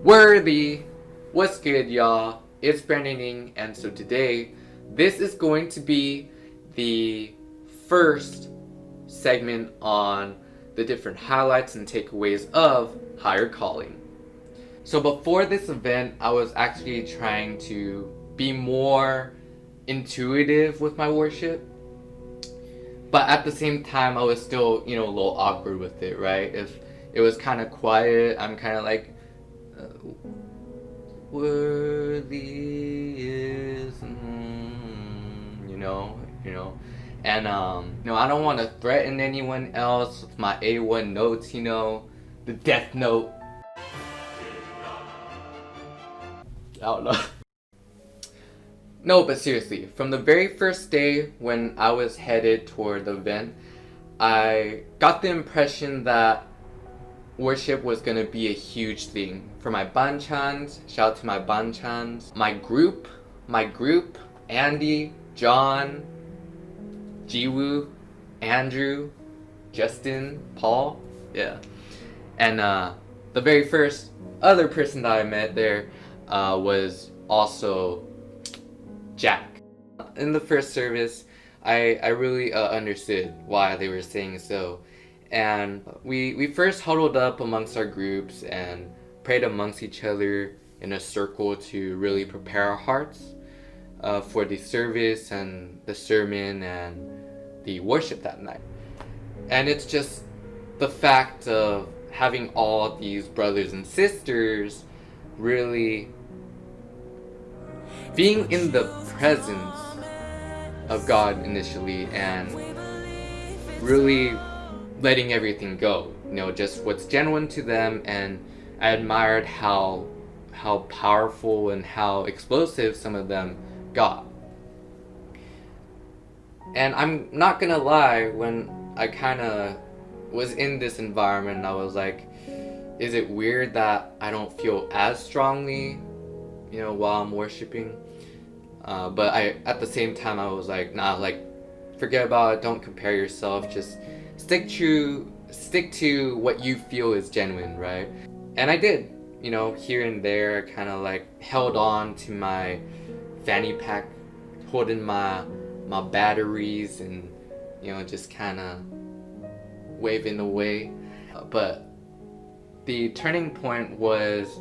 Worthy! What's good, y'all? It's Brandon, and so today, this is going to be the first segment on the different highlights and takeaways of Higher Calling. So before this event, I was actually trying to be more intuitive with my worship, but at the same time, I was still, a little awkward with it, right? If it was kind of quiet, I'm kind of like, worthy is, and I don't want to threaten anyone else with my A1 notes, the death note. I don't know. No, but seriously, from the very first day when I was headed toward the event, I got the impression that worship was going to be a huge thing. For my banchans, shout out to my banchans, my group, Andy, John, Jiwoo, Andrew, Justin, Paul, yeah. And the very first other person that I met there was also Jack. In the first service, I really understood why they were saying so. And we first huddled up amongst our groups and prayed amongst each other in a circle to really prepare our hearts for the service and the sermon and the worship that night. And it's just the fact of having all these brothers and sisters really being in the presence of God initially and really letting everything go, just what's genuine to them. And I admired how powerful and how explosive some of them got. And I'm not gonna lie, when I kind of was in this environment, I was like, is it weird that I don't feel as strongly, while I'm worshiping? But at the same time, I was like, nah, forget about it, don't compare yourself, just stick to what you feel is genuine, right? And I did, here and there, kind of held on to my fanny pack, holding my batteries and, just kind of waving away. But the turning point was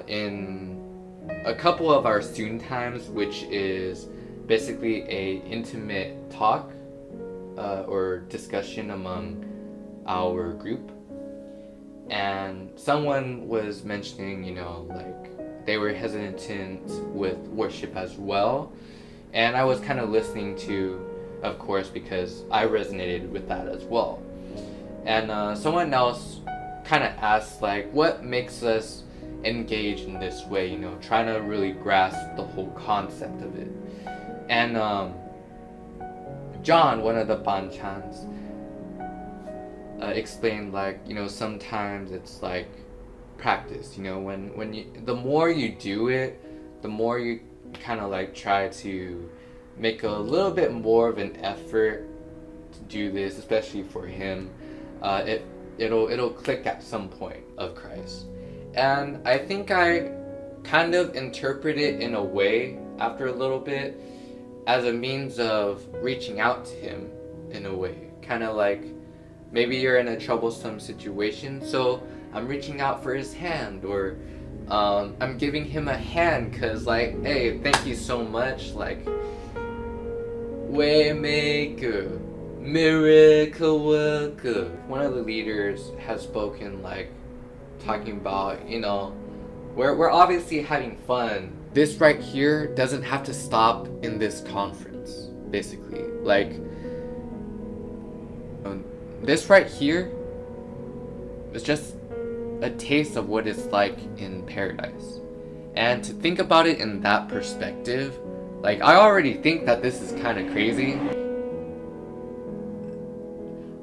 in a couple of our student times, which is basically a intimate talk or discussion among our group. And someone was mentioning, they were hesitant with worship as well. And I was kind of listening to, of course, because I resonated with that as well. And someone else kind of asked, what makes us engage in this way, trying to really grasp the whole concept of it. And John, one of the banchans, explained sometimes it's practice, when you, the more you do it, the more you kind of try to make a little bit more of an effort to do this, especially for him. It'll click at some point of Christ. And I think I kind of interpret it in a way after a little bit as a means of reaching out to him in a way. Kind of maybe you're in a troublesome situation, so I'm reaching out for his hand, or I'm giving him a hand because hey, thank you so much, Waymaker, miracle worker. One of the leaders has spoken talking about, we're obviously having fun. This right here doesn't have to stop in this conference, basically. This right here is just a taste of what it's like in paradise. And to think about it in that perspective, I already think that this is kind of crazy.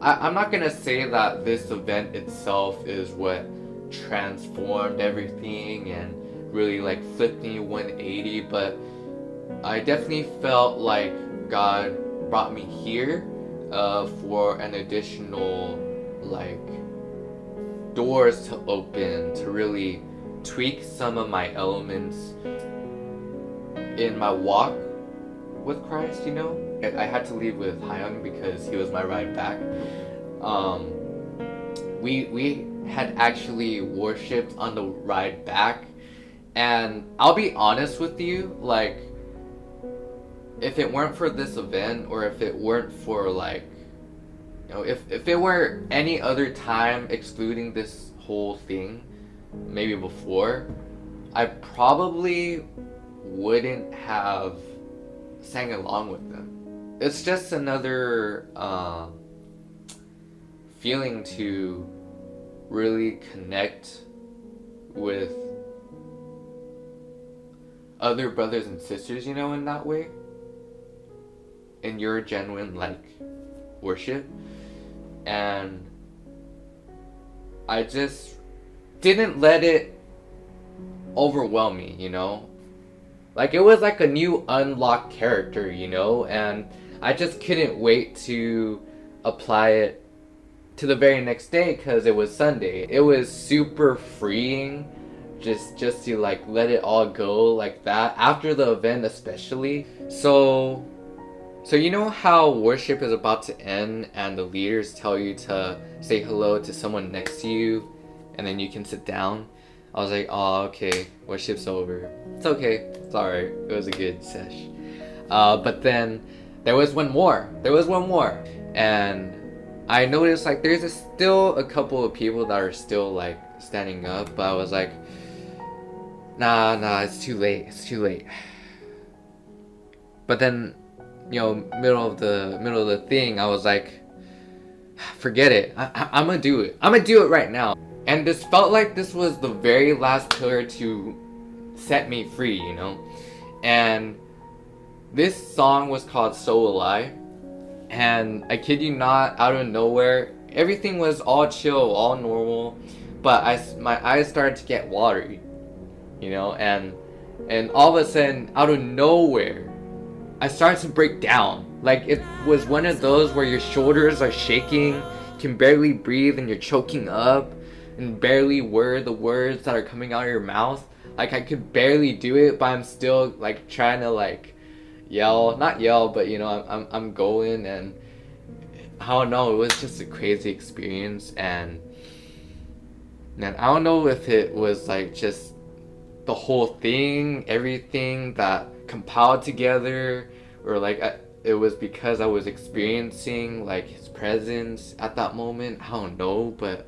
I'm not gonna say that this event itself is what transformed everything and really flipped me 180, but I definitely felt like God brought me here for an additional doors to open, to really tweak some of my elements in my walk with Christ, you know? I had to leave with Hyung because he was my ride back. We had actually worshipped on the ride back, and I'll be honest with you, like, if it weren't for this event, or if it weren't for, like, you know, if it were any other time excluding this whole thing, maybe before, I probably wouldn't have sang along with them. It's just another feeling to really connect with other brothers and sisters, you know, in that way, in your genuine, like, worship. And I just didn't let it overwhelm me, you know? Like, it was like a new unlocked character, you know? And I just couldn't wait to apply it to the very next day because it was Sunday. It was super freeing just to, like, let it all go like that after the event, especially. So you know how worship is about to end and the leaders tell you to say hello to someone next to you and then you can sit down? I was like, oh, okay, worship's over. It's okay, it's alright. It was a good sesh. But then there was one more. And I noticed, like, there's still a couple of people that are still, like, standing up. But I was like, nah, it's too late. But then, you know, middle of the thing, I was like, forget it. I'm gonna do it. I'm gonna do it right now. And this felt like this was the very last pillar to set me free, you know? And this song was called So Will I. And I kid you not, out of nowhere, everything was all chill, all normal. But my eyes started to get watery, you know? And all of a sudden, out of nowhere, I started to break down. Like, it was one of those where your shoulders are shaking, you can barely breathe, and you're choking up, and barely word the words that are coming out of your mouth. Like, I could barely do it, but I'm still, like, trying to, like, not yell, but, you know, I'm going, and I don't know, it was just a crazy experience. And man, I don't know if it was, like, just the whole thing, everything that compiled together, or, like, it was because I was experiencing, like, his presence at that moment. I don't know, but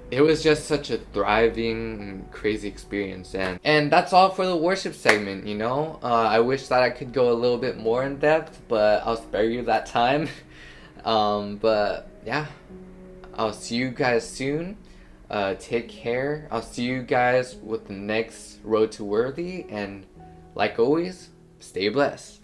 it was just such a thriving, crazy experience. And that's all for the worship segment, you know? I wish that I could go a little bit more in depth, but I'll spare you that time. But yeah, I'll see you guys soon. Take care. I'll see you guys with the next Road to Worthy, and like always, stay blessed.